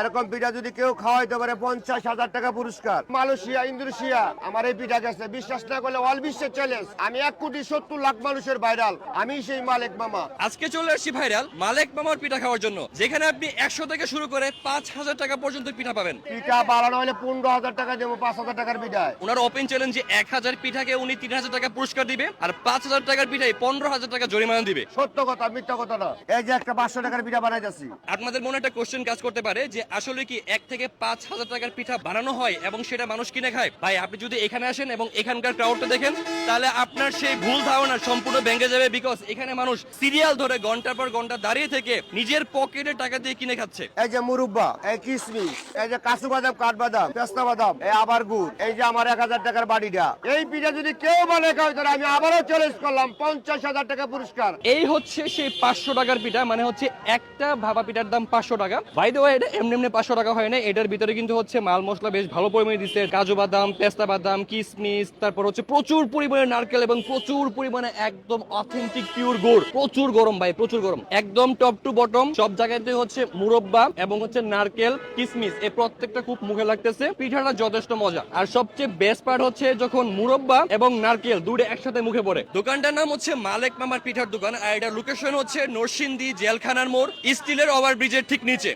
এরকম পিঠা যদি কেউ খাওয়াইতে পারে 50,000 টাকা পুরস্কার। মালয়েশিয়া, ইন্দোনেশিয়া আমার এই পিঠা গেছে, বিশ্বাস না করলে অল বিশ্বের চ্যালেঞ্জ। আমি 1,70,00,000 মানুষের ভাইরাল, আমি সেই মালেক মামা। আজকে চলে আসছি ভাইরাল মালেক মামার পিঠা খাওয়ার জন্য, যেখানে আপনি 100 থেকে শুরু করে 5,000 টাকা পর্যন্ত পিঠা পাবেন। পিঠা বাড়ানো হলে 15,000 টাকা দেবো, 5,000 টাকার পিঠায়। ওনার ওপেন চ্যালেঞ্জ যে 1000 পিঠাকে উনি 3,000 টাকা পুরস্কার দিবে, আর 5,000 টাকার পিঠায় 15,000 টাকা জরিমানা দিবে। সত্য কথা, মিথ্যা কথা না। এই যে একটা 500 টাকার পিঠা বানাইতেছি। আপনাদের মনে একটা কোশ্চেন কাজ করতে পারে যে আসলে কি 1 থেকে 5,000 টাকার পিঠা বানানো হয় এবং সেটা মানুষ কিনে খায়? ভাই, আপনি যদি এখানে আসেন এবং এখানকার ক্রাউডটা দেখেন, তাহলে আপনার সেই ভুল ধারণা সম্পূর্ণ ভেঙে যাবে। বিকজ এখানে মানুষ সিরিয়াল ধরে ঘন্টার পর ঘন্টা দাঁড়িয়ে থেকে নিজের পকেটে টাকা দিয়ে কিনে খাচ্ছে। এই যে মুরব্বা, এই কিশমিশ, এই যে কাজু বাদাম, কাঠবাদাম, পেস্তা বাদাম, এই আবার গুড়, এই যে আমার 1,000 টাকার বাড়িটা। এই পিঠা যদি কেউ বানায় খাওয়াই তাহলে আমি আবারও চ্যালেঞ্জ করলাম 50,000 টাকা পুরস্কার। এই হচ্ছে সেই 500 টাকার পিঠা, মানে হচ্ছে একটা ভাপা পিঠার দাম 500 টাকা। বাই দ্য ওয়ে, এটা এমনি এমনি 500 টাকা হয় না, এটার ভিতরে কিন্তু হচ্ছে মাল মশলা বেশ ভালো পরিমাণে দিচ্ছে। কাজু বাদাম, পেস্তা বাদাম, কিশমিশ, তারপর হচ্ছে প্রচুর পরিমাণে নারকেল এবং প্রচুর পরিমাণে একদম অথেন্টিক পিওর গুড়। প্রচুর গরম ভাই, প্রচুর গরম, একদম টপ টু বটম সব জায়গাতে হচ্ছে মুরব্বা এবং হচ্ছে নারকেল, কিশমিশ, এই প্রত্যেকটা খুব মুখে লাগতেছে। পিঠাটা যথেষ্ট মজা, আর সবচেয়ে বেস্ট পার্ট হচ্ছে যখন মুরব্বা এবং নারকেল দুটো একসাথে মুখে পড়ে। দোকানটার নাম হচ্ছে মালেক মামার পিঠার দোকান, আর এটার লোকেশন হচ্ছে নরসিংদী জেলখানার মোড়, স্টিলের ওভারব্রিজের ঠিক নিচে।